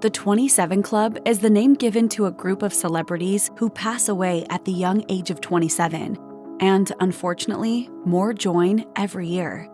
The 27 Club is the name given to a group of celebrities who pass away at the young age of 27, and unfortunately, more join every year.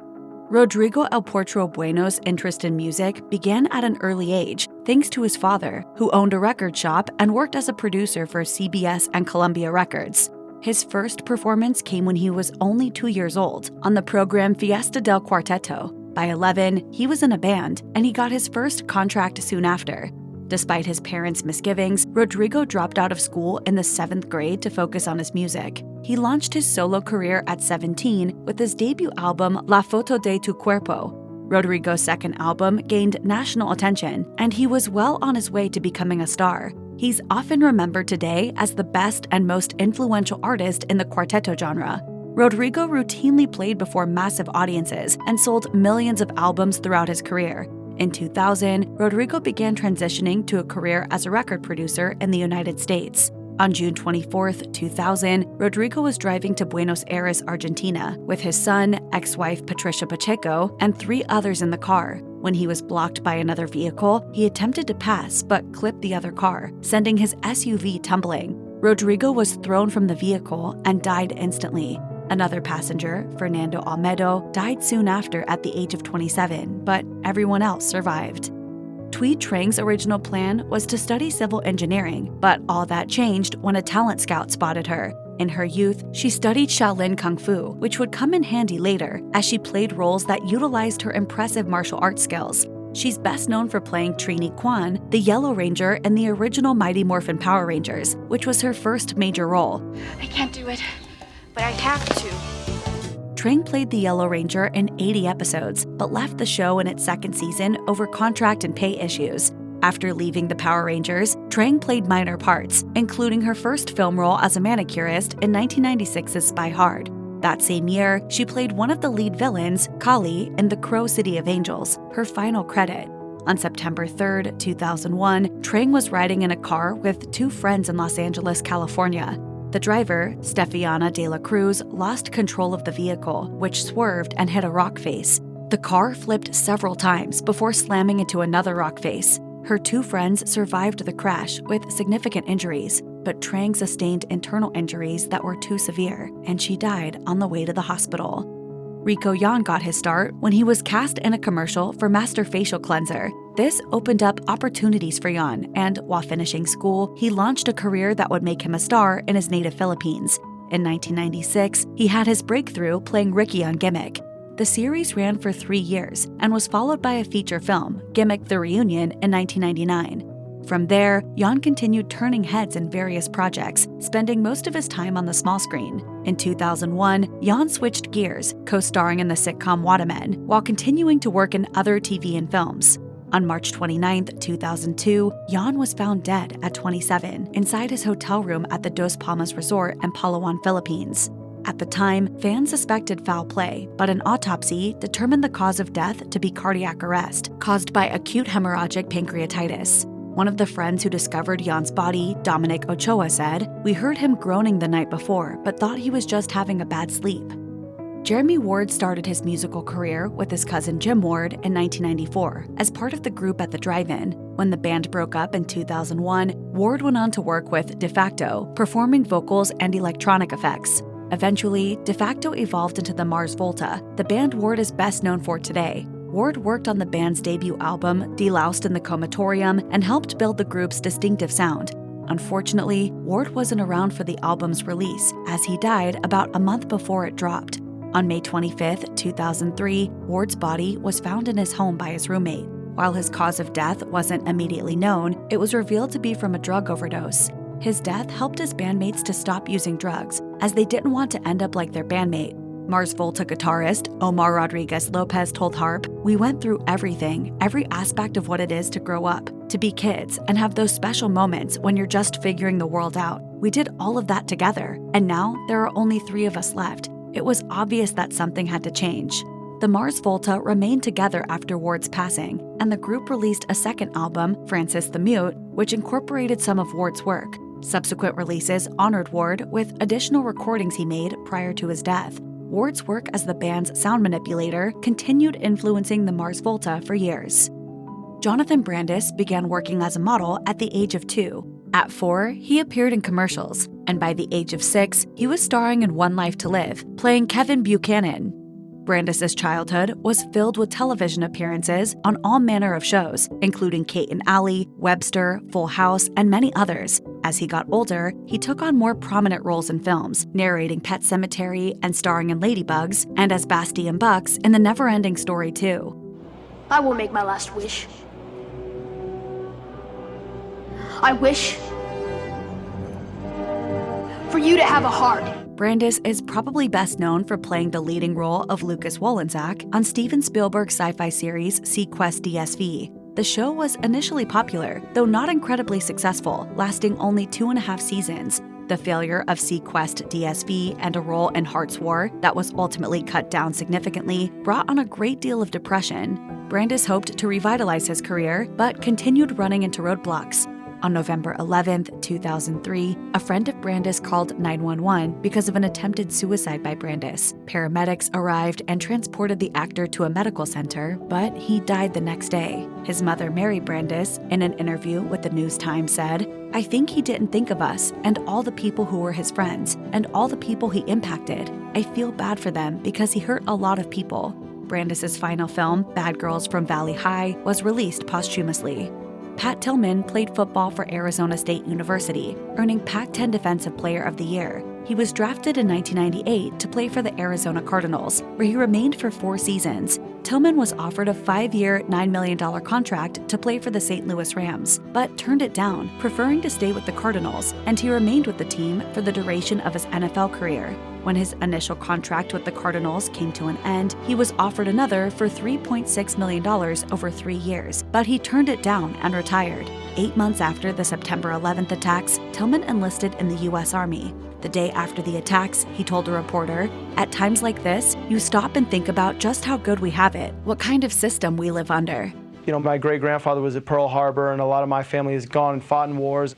Rodrigo Bueno's interest in music began at an early age thanks to his father, who owned a record shop and worked as a producer for CBS and Columbia Records. His first performance came when he was only 2 years old on the program Fiesta del Cuarteto. By 11, he was in a band, and he got his first contract soon after. Despite his parents' misgivings, Rodrigo dropped out of school in the 7th grade to focus on his music. He launched his solo career at 17 with his debut album La Foto de Tu Cuerpo. Rodrigo's second album gained national attention, and he was well on his way to becoming a star. He's often remembered today as the best and most influential artist in the cuarteto genre. Rodrigo routinely played before massive audiences and sold millions of albums throughout his career. In 2000, Rodrigo began transitioning to a career as a record producer in the United States. On June 24, 2000, Rodrigo was driving to Buenos Aires, Argentina, with his son, ex-wife Patricia Pacheco, and 3 others in the car. When he was blocked by another vehicle, he attempted to pass but clipped the other car, sending his SUV tumbling. Rodrigo was thrown from the vehicle and died instantly. Another passenger, Fernando Almedo, died soon after at the age of 27, but everyone else survived. Thuỳ Trang's original plan was to study civil engineering, but all that changed when a talent scout spotted her. In her youth, she studied Shaolin Kung Fu, which would come in handy later, as she played roles that utilized her impressive martial arts skills. She's best known for playing Trini Kwan, the Yellow Ranger in the original Mighty Morphin Power Rangers, which was her first major role. I can't do it, but I have to. Trang played the Yellow Ranger in 80 episodes, but left the show in its second season over contract and pay issues. After leaving the Power Rangers, Trang played minor parts, including her first film role as a manicurist in 1996's Spy Hard. That same year, she played one of the lead villains, Kali, in The Crow City of Angels, her final credit. On September 3, 2001, Trang was riding in a car with 2 friends in Los Angeles, California. The driver, Stefiana de la Cruz, lost control of the vehicle, which swerved and hit a rock face. The car flipped several times before slamming into another rock face. Her 2 friends survived the crash with significant injuries, but Trang sustained internal injuries that were too severe, and she died on the way to the hospital. Rico Yan got his start when he was cast in a commercial for Master Facial Cleanser. This opened up opportunities for Yan, and while finishing school, he launched a career that would make him a star in his native Philippines. In 1996, he had his breakthrough playing Ricky on Gimmick. The series ran for 3 years and was followed by a feature film, Gimmick: The Reunion, in 1999. From there, Yan continued turning heads in various projects, spending most of his time on the small screen. In 2001, Yan switched gears, co-starring in the sitcom Watermen, while continuing to work in other TV and films. On March 29, 2002, Yan was found dead at 27 inside his hotel room at the Dos Palmas Resort in Palawan, Philippines. At the time, fans suspected foul play, but an autopsy determined the cause of death to be cardiac arrest, caused by acute hemorrhagic pancreatitis. One of the friends who discovered Yan's body, Dominic Ochoa, said, "We heard him groaning the night before, but thought he was just having a bad sleep." Jeremy Ward started his musical career with his cousin Jim Ward in 1994 as part of the group at the Drive-In. When the band broke up in 2001, Ward went on to work with De Facto, performing vocals and electronic effects. Eventually, De Facto evolved into the Mars Volta, the band Ward is best known for today. Ward worked on the band's debut album, Deloused in the Comatorium, and helped build the group's distinctive sound. Unfortunately, Ward wasn't around for the album's release, as he died about a month before it dropped. On May 25, 2003, Ward's body was found in his home by his roommate. While his cause of death wasn't immediately known, it was revealed to be from a drug overdose. His death helped his bandmates to stop using drugs, as they didn't want to end up like their bandmate. Mars Volta guitarist Omar Rodriguez Lopez told Harp, "We went through everything, every aspect of what it is to grow up, to be kids, and have those special moments when you're just figuring the world out. We did all of that together, and now there are only 3 of us left. It was obvious that something had to change." The Mars Volta remained together after Ward's passing, and the group released a second album, Francis the Mute, which incorporated some of Ward's work. Subsequent releases honored Ward with additional recordings he made prior to his death. Ward's work as the band's sound manipulator continued influencing the Mars Volta for years. Jonathan Brandis began working as a model at the age of 2. At 4, he appeared in commercials, and by the age of 6, he was starring in One Life to Live, playing Kevin Buchanan. Brandis' childhood was filled with television appearances on all manner of shows, including Kate and Ally, Webster, Full House, and many others. As he got older, he took on more prominent roles in films, narrating Pet Sematary and starring in Ladybugs, and as Basti and Bucks in The Neverending Story 2. I will make my last wish. I wish for you to have a heart. Brandis is probably best known for playing the leading role of Lucas Wollensack on Steven Spielberg's sci-fi series SeaQuest DSV. The show was initially popular, though not incredibly successful, lasting only 2.5 seasons. The failure of SeaQuest DSV and a role in Heart's War that was ultimately cut down significantly brought on a great deal of depression. Brandis hoped to revitalize his career, but continued running into roadblocks. On November 11, 2003, a friend of Brandis called 911 because of an attempted suicide by Brandis. Paramedics arrived and transported the actor to a medical center, but he died the next day. His mother, Mary Brandis, in an interview with the News Times said, "I think he didn't think of us and all the people who were his friends and all the people he impacted. I feel bad for them because he hurt a lot of people." Brandis' final film, Bad Girls from Valley High, was released posthumously. Pat Tillman played football for Arizona State University, earning Pac-10 Defensive Player of the Year. He was drafted in 1998 to play for the Arizona Cardinals, where he remained for 4 seasons. Tillman was offered a 5-year, $9 million contract to play for the St. Louis Rams, but turned it down, preferring to stay with the Cardinals, and he remained with the team for the duration of his NFL career. When his initial contract with the Cardinals came to an end, he was offered another for $3.6 million over 3 years, but he turned it down and retired. 8 months after the September 11th attacks, Tillman enlisted in the U.S. Army. The day after the attacks, he told a reporter, "At times like this, you stop and think about just how good we have it, what kind of system we live under." You know, my great-grandfather was at Pearl Harbor, and a lot of my family has gone and fought in wars,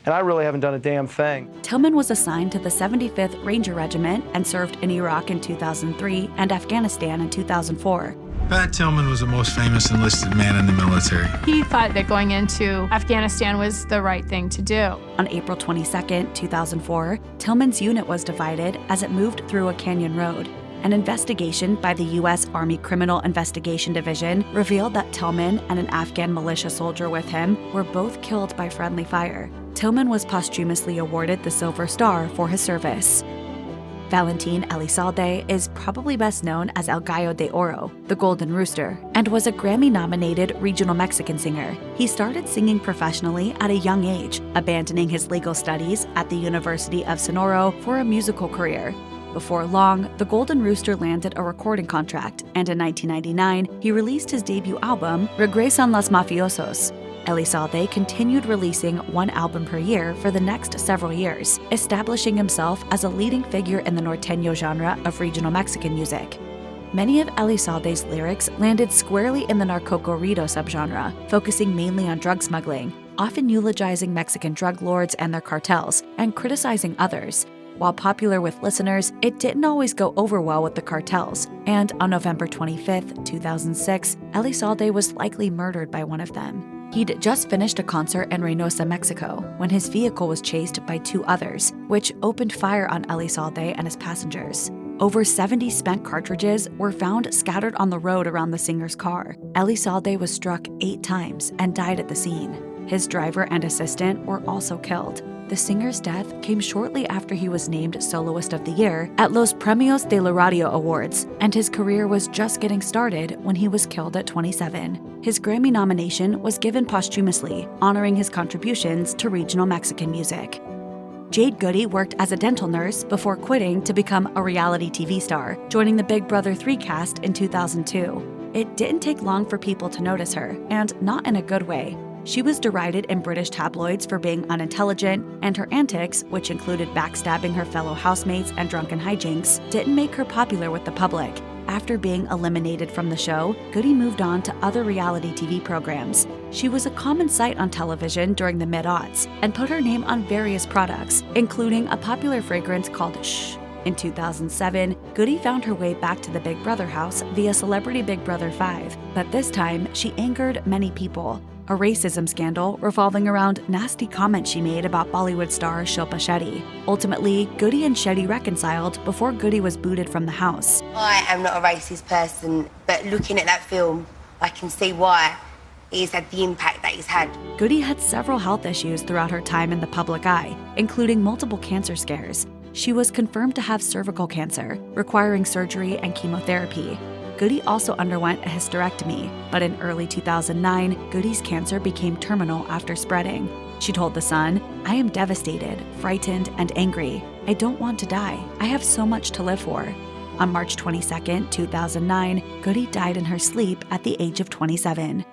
and I really haven't done a damn thing. Tillman was assigned to the 75th Ranger Regiment and served in Iraq in 2003 and Afghanistan in 2004. Pat Tillman was the most famous enlisted man in the military. He thought that going into Afghanistan was the right thing to do. On April 22, 2004, Tillman's unit was divided as it moved through a canyon road. An investigation by the U.S. Army Criminal Investigation Division revealed that Tillman and an Afghan militia soldier with him were both killed by friendly fire. Tillman was posthumously awarded the Silver Star for his service. Valentín Elizalde is probably best known as El Gallo de Oro, the Golden Rooster, and was a Grammy-nominated regional Mexican singer. He started singing professionally at a young age, abandoning his legal studies at the University of Sonora for a musical career. Before long, the Golden Rooster landed a recording contract, and in 1999, he released his debut album, Regresan los Mafiosos. Elizalde continued releasing 1 album per year for the next several years, establishing himself as a leading figure in the norteño genre of regional Mexican music. Many of Elizalde's lyrics landed squarely in the narcocorrido subgenre, focusing mainly on drug smuggling, often eulogizing Mexican drug lords and their cartels, and criticizing others. While popular with listeners, it didn't always go over well with the cartels, and on November 25, 2006, Elizalde was likely murdered by one of them. He'd just finished a concert in Reynosa, Mexico, when his vehicle was chased by 2 others, which opened fire on Elizalde and his passengers. Over 70 spent cartridges were found scattered on the road around the singer's car. Elizalde was struck 8 times and died at the scene. His driver and assistant were also killed. The singer's death came shortly after he was named Soloist of the Year at Los Premios de la Radio Awards, and his career was just getting started when he was killed at 27. His Grammy nomination was given posthumously, honoring his contributions to regional Mexican music. Jade Goody worked as a dental nurse before quitting to become a reality TV star, joining the Big Brother 3 cast in 2002. It didn't take long for people to notice her, and not in a good way. She was derided in British tabloids for being unintelligent, and her antics, which included backstabbing her fellow housemates and drunken hijinks, didn't make her popular with the public. After being eliminated from the show, Goody moved on to other reality TV programs. She was a common sight on television during the mid-aughts and put her name on various products, including a popular fragrance called Shh, In 2007, Goody found her way back to the Big Brother house via Celebrity Big Brother 5, but this time she angered many people. A racism scandal revolving around nasty comments she made about Bollywood star Shilpa Shetty. Ultimately, Goody and Shetty reconciled before Goody was booted from the house. I am not a racist person, but looking at that film, I can see why he's had the impact that he's had. Goody had several health issues throughout her time in the public eye, including multiple cancer scares. She was confirmed to have cervical cancer, requiring surgery and chemotherapy. Goody also underwent a hysterectomy, but in early 2009, Goody's cancer became terminal after spreading. She told The Sun, "I am devastated, frightened, and angry. I don't want to die. I have so much to live for." On March 22, 2009, Goody died in her sleep at the age of 27.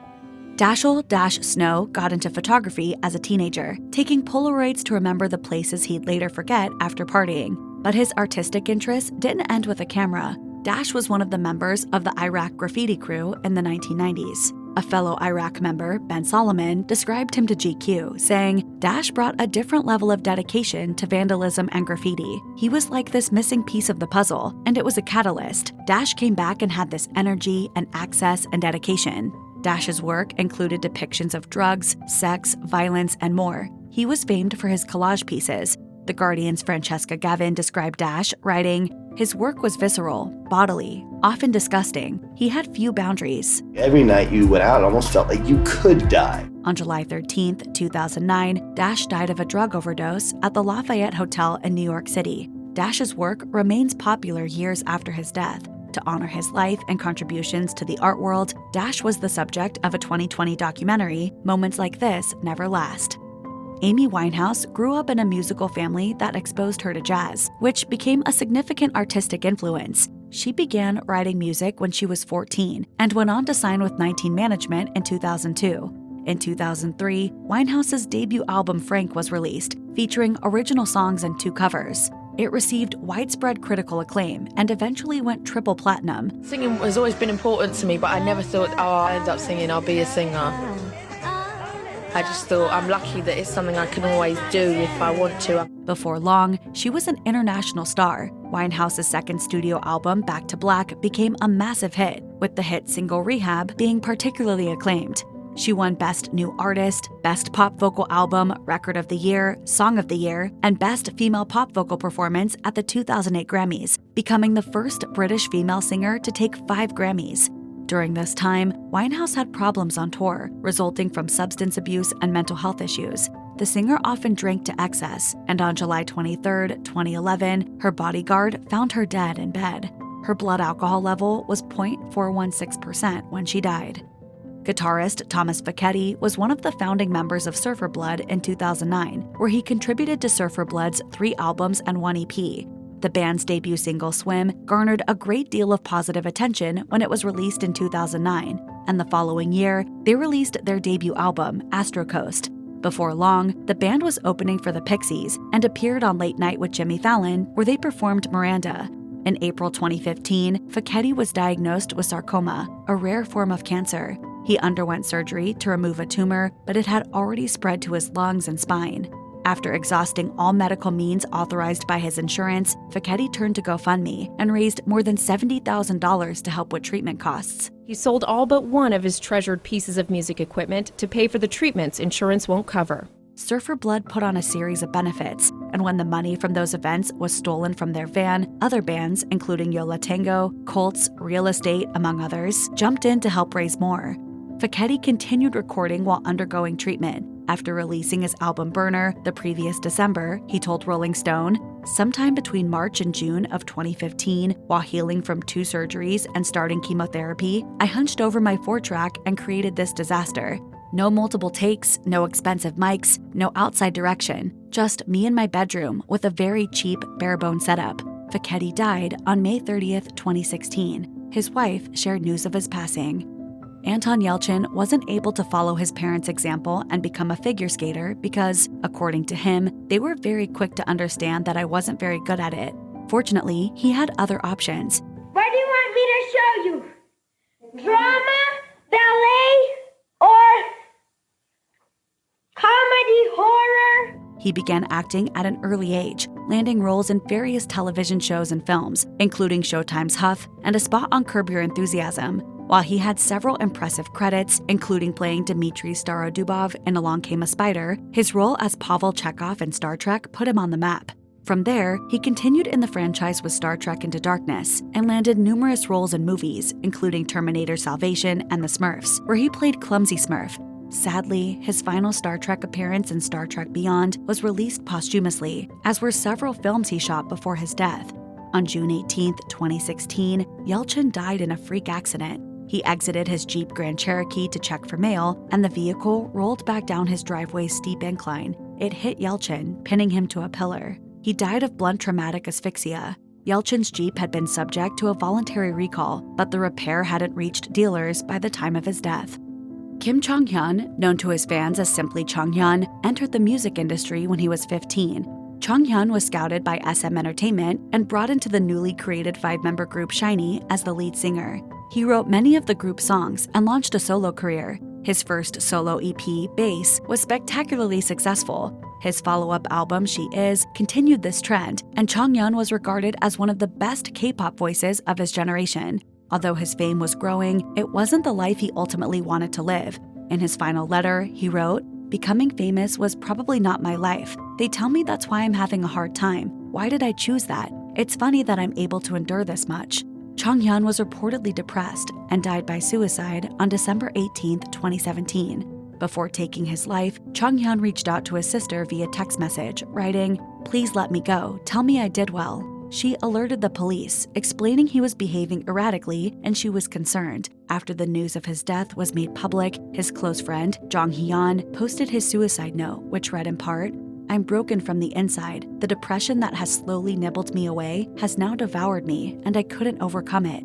Dashel Snow got into photography as a teenager, taking Polaroids to remember the places he'd later forget after partying. But his artistic interest didn't end with a camera. Dash was one of the members of the Iraq graffiti crew in the 1990s. A fellow Iraq member, Ben Solomon, described him to GQ, saying, "Dash brought a different level of dedication to vandalism and graffiti. He was like this missing piece of the puzzle, and it was a catalyst. Dash came back and had this energy and access and dedication." Dash's work included depictions of drugs, sex, violence, and more. He was famed for his collage pieces. The Guardian's Francesca Gavin described Dash, writing, "His work was visceral, bodily, often disgusting. He had few boundaries." Every night you went out, it almost felt like you could die. On July 13, 2009, Dash died of a drug overdose at the Lafayette Hotel in New York City. Dash's work remains popular years after his death. To honor his life and contributions to the art world, Dash was the subject of a 2020 documentary, Moments Like This Never Last. Amy Winehouse grew up in a musical family that exposed her to jazz, which became a significant artistic influence. She began writing music when she was 14 and went on to sign with 19 Management in 2002. In 2003, Winehouse's debut album Frank was released, featuring original songs and 2 covers. It received widespread critical acclaim and eventually went triple platinum. Singing has always been important to me, but I never thought, I'll end up singing, I'll be a singer. I just thought I'm lucky that it's something I can always do if I want to. Before long, she was an international star. Winehouse's second studio album, Back to Black, became a massive hit, with the hit single Rehab being particularly acclaimed. She won Best New Artist, Best Pop Vocal Album, Record of the Year, Song of the Year, and Best Female Pop Vocal Performance at the 2008 Grammys, becoming the first British female singer to take 5 Grammys. During this time, Winehouse had problems on tour, resulting from substance abuse and mental health issues. The singer often drank to excess, and on July 23, 2011, her bodyguard found her dead in bed. Her blood alcohol level was 0.416% when she died. Guitarist Thomas Fekete was one of the founding members of Surfer Blood in 2009, where he contributed to Surfer Blood's 3 albums and 1 EP. The band's debut single, Swim, garnered a great deal of positive attention when it was released in 2009, and the following year, they released their debut album, Astro Coast. Before long, the band was opening for the Pixies and appeared on Late Night with Jimmy Fallon, where they performed Miranda. In April 2015, Fekete was diagnosed with sarcoma, a rare form of cancer. He underwent surgery to remove a tumor, but it had already spread to his lungs and spine. After exhausting all medical means authorized by his insurance, Fekete turned to GoFundMe and raised more than $70,000 to help with treatment costs. He sold all but one of his treasured pieces of music equipment to pay for the treatments insurance won't cover. Surfer Blood put on a series of benefits, and when the money from those events was stolen from their van, other bands, including Yola Tango, Colts, Real Estate, among others, jumped in to help raise more. Fekete continued recording while undergoing treatment. After releasing his album Burner the previous December, he told Rolling Stone, "Sometime between March and June of 2015, while healing from 2 surgeries and starting chemotherapy, I hunched over my 4-track and created this disaster. No multiple takes, no expensive mics, no outside direction, just me in my bedroom with a very cheap, bare-bone setup." Fekete died on May 30th, 2016. His wife shared news of his passing. Anton Yelchin wasn't able to follow his parents' example and become a figure skater because, according to him, they were very quick to understand that I wasn't very good at it. Fortunately, he had other options. What do you want me to show you? Drama, ballet, or comedy horror? He began acting at an early age, landing roles in various television shows and films, including Showtime's Huff and a spot on Curb Your Enthusiasm. While he had several impressive credits, including playing Dmitry Starodubov in Along Came a Spider, his role as Pavel Chekhov in Star Trek put him on the map. From there, he continued in the franchise with Star Trek Into Darkness and landed numerous roles in movies, including Terminator Salvation and The Smurfs, where he played Clumsy Smurf. Sadly, his final Star Trek appearance in Star Trek Beyond was released posthumously, as were several films he shot before his death. On June 18, 2016, Yelchin died in a freak accident. He exited his Jeep Grand Cherokee to check for mail, and the vehicle rolled back down his driveway's steep incline. It hit Yelchin, pinning him to a pillar. He died of blunt traumatic asphyxia. Yelchin's Jeep had been subject to a voluntary recall, but the repair hadn't reached dealers by the time of his death. Kim Jonghyun, known to his fans as simply Jonghyun, entered the music industry when he was 15. Jonghyun was scouted by SM Entertainment and brought into the newly created 5-member group SHINee as the lead singer. He wrote many of the group's songs and launched a solo career. His first solo EP, Bass, was spectacularly successful. His follow-up album, She Is, continued this trend, and Jonghyun was regarded as one of the best K-pop voices of his generation. Although his fame was growing, it wasn't the life he ultimately wanted to live. In his final letter, he wrote, "Becoming famous was probably not my life. They tell me that's why I'm having a hard time. Why did I choose that? It's funny that I'm able to endure this much." Jonghyun was reportedly depressed and died by suicide on December 18, 2017. Before taking his life, Jonghyun reached out to his sister via text message, writing, "Please let me go. Tell me I did well." She alerted the police, explaining he was behaving erratically, and she was concerned. After the news of his death was made public, his close friend, Jonghyun, posted his suicide note, which read in part, "I'm broken from the inside. The depression that has slowly nibbled me away has now devoured me, and I couldn't overcome it."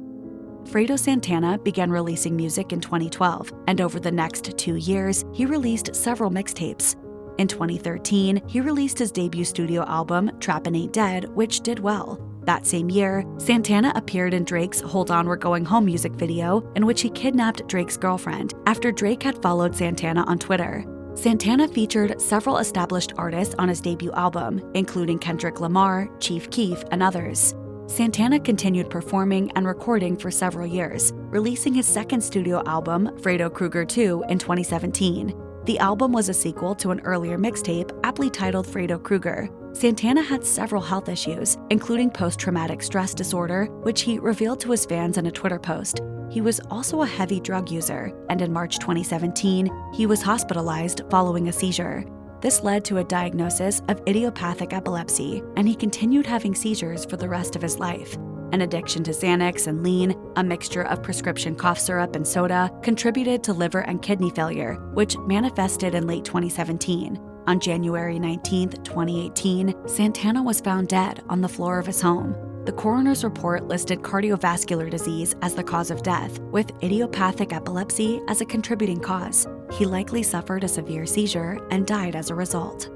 Fredo Santana began releasing music in 2012, and over the next 2 years, he released several mixtapes. In 2013, he released his debut studio album, Trappin' Ain't Dead, which did well. That same year, Santana appeared in Drake's Hold On We're Going Home music video, in which he kidnapped Drake's girlfriend after Drake had followed Santana on Twitter. Santana featured several established artists on his debut album, including Kendrick Lamar, Chief Keef, and others. Santana continued performing and recording for several years, releasing his second studio album, Fredo Krueger 2, in 2017. The album was a sequel to an earlier mixtape, aptly titled Fredo Krueger. Santana had several health issues, including post-traumatic stress disorder, which he revealed to his fans in a Twitter post. He was also a heavy drug user, and in March 2017, he was hospitalized following a seizure. This led to a diagnosis of idiopathic epilepsy, and he continued having seizures for the rest of his life. An addiction to Xanax and lean, a mixture of prescription cough syrup and soda, contributed to liver and kidney failure, which manifested in late 2017. On January 19, 2018, Santana was found dead on the floor of his home. The coroner's report listed cardiovascular disease as the cause of death, with idiopathic epilepsy as a contributing cause. He likely suffered a severe seizure and died as a result.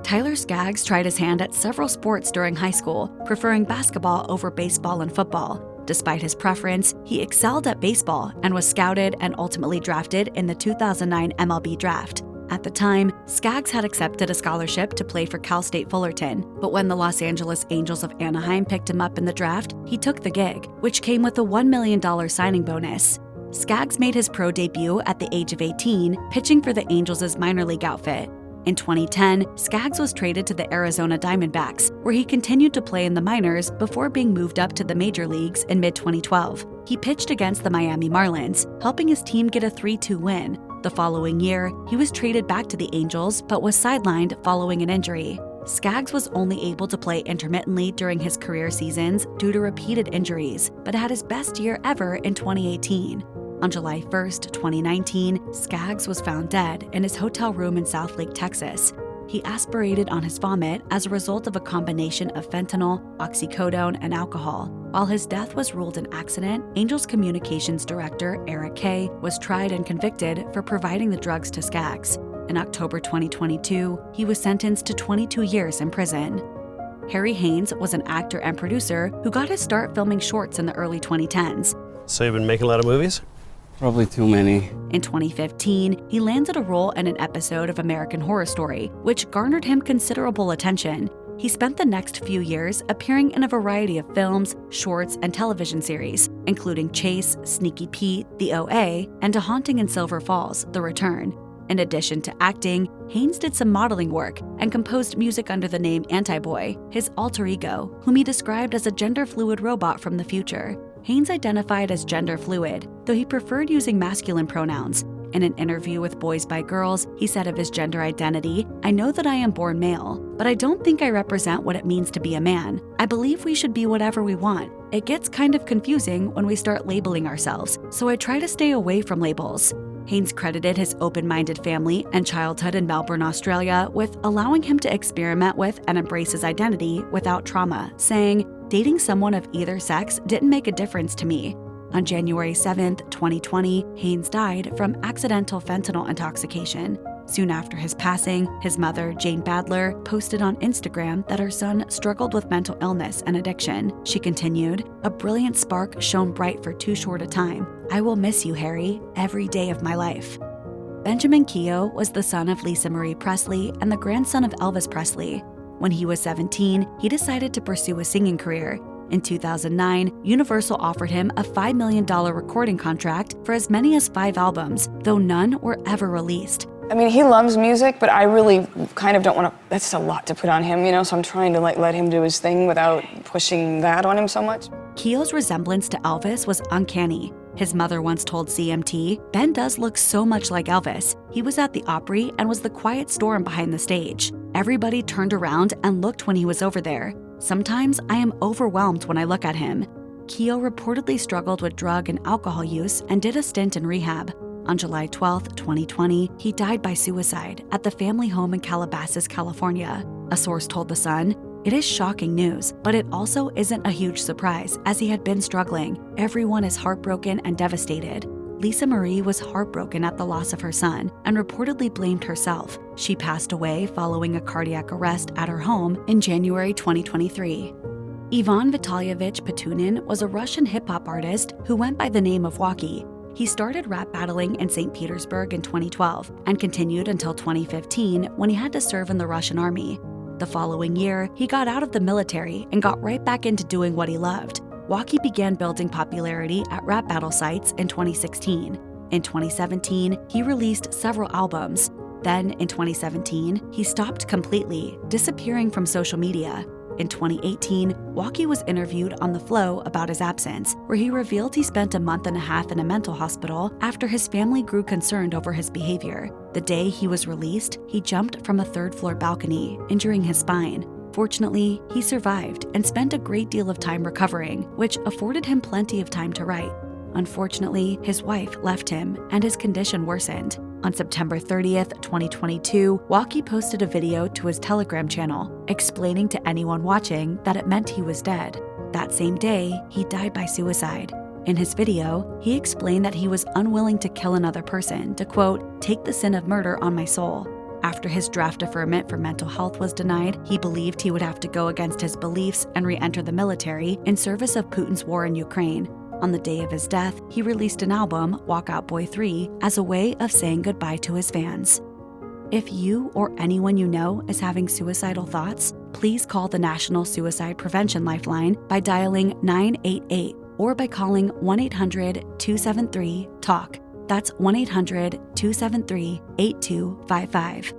Tyler Skaggs tried his hand at several sports during high school, preferring basketball over baseball and football. Despite his preference, he excelled at baseball and was scouted and ultimately drafted in the 2009 MLB draft. At the time, Skaggs had accepted a scholarship to play for Cal State Fullerton, but when the Los Angeles Angels of Anaheim picked him up in the draft, he took the gig, which came with a $1 million signing bonus. Skaggs made his pro debut at the age of 18, pitching for the Angels' minor league outfit. In 2010, Skaggs was traded to the Arizona Diamondbacks, where he continued to play in the minors before being moved up to the major leagues in mid-2012. He pitched against the Miami Marlins, helping his team get a 3-2 win. The following year, he was traded back to the Angels but was sidelined following an injury. Skaggs was only able to play intermittently during his career seasons due to repeated injuries, but had his best year ever in 2018. On July 1st, 2019, Skaggs was found dead in his hotel room in Southlake, Texas. He aspirated on his vomit as a result of a combination of fentanyl, oxycodone, and alcohol. While his death was ruled an accident, Angels Communications Director Eric Kay was tried and convicted for providing the drugs to Skaggs. In October 2022, he was sentenced to 22 years in prison. Harry Hains was an actor and producer who got his start filming shorts in the early 2010s. So you've been making a lot of movies? Probably too many. In 2015, he landed a role in an episode of American Horror Story, which garnered him considerable attention. He spent the next few years appearing in a variety of films, shorts, and television series, including Chase, Sneaky Pete, The OA, and A Haunting in Silver Falls, The Return. In addition to acting, Hains did some modeling work and composed music under the name Anti-Boy, his alter ego, whom he described as a gender-fluid robot from the future. Hains identified as gender-fluid, though he preferred using masculine pronouns. In an interview with Boys by Girls, he said of his gender identity, "I know that I am born male, but I don't think I represent what it means to be a man. I believe we should be whatever we want. It gets kind of confusing when we start labeling ourselves, so I try to stay away from labels." Hains credited his open-minded family and childhood in Melbourne, Australia, with allowing him to experiment with and embrace his identity without trauma, saying, "Dating someone of either sex didn't make a difference to me." On January 7, 2020, Hains died from accidental fentanyl intoxication. Soon after his passing, his mother, Jane Badler, posted on Instagram that her son struggled with mental illness and addiction. She continued, "A brilliant spark shone bright for too short a time. I will miss you, Harry, every day of my life." Benjamin Keough was the son of Lisa Marie Presley and the grandson of Elvis Presley. When he was 17, he decided to pursue a singing career. In 2009, Universal offered him a $5 million recording contract for as many as 5 albums, though none were ever released. I mean, he loves music, but I really kind of don't want to, that's a lot to put on him, you know, so I'm trying to let him do his thing without pushing that on him so much. Keough's resemblance to Elvis was uncanny. His mother once told CMT, "Ben does look so much like Elvis. He was at the Opry and was the quiet storm behind the stage. Everybody turned around and looked when he was over there. Sometimes I am overwhelmed when I look at him." Keough reportedly struggled with drug and alcohol use and did a stint in rehab. On July 12, 2020, he died by suicide at the family home in Calabasas, California. A source told The Sun, "It is shocking news, but it also isn't a huge surprise as he had been struggling. Everyone is heartbroken and devastated." Lisa Marie was heartbroken at the loss of her son and reportedly blamed herself. She passed away following a cardiac arrest at her home in January 2023. Ivan Vitalyevich Petunin was a Russian hip-hop artist who went by the name of Walkie. He started rap battling in St. Petersburg in 2012 and continued until 2015 when he had to serve in the Russian army. The following year, he got out of the military and got right back into doing what he loved. Walkie began building popularity at rap battle sites in 2016. In 2017, he released several albums. Then, in 2017, he stopped completely, disappearing from social media. In 2018, Walkie was interviewed on The Flow about his absence, where he revealed he spent a month and a half in a mental hospital after his family grew concerned over his behavior. The day he was released, he jumped from a third-floor balcony, injuring his spine. Fortunately, he survived and spent a great deal of time recovering, which afforded him plenty of time to write. Unfortunately, his wife left him, and his condition worsened. On September 30th, 2022, Walkie posted a video to his Telegram channel, explaining to anyone watching that it meant he was dead. That same day, he died by suicide. In his video, he explained that he was unwilling to kill another person to, quote, "take the sin of murder on my soul." After his draft deferment for mental health was denied, he believed he would have to go against his beliefs and re-enter the military in service of Putin's war in Ukraine. On the day of his death, he released an album, Walk Out Boy 3, as a way of saying goodbye to his fans. If you or anyone you know is having suicidal thoughts, please call the National Suicide Prevention Lifeline by dialing 988 or by calling 1-800-273-TALK. That's 1-800-273-8255.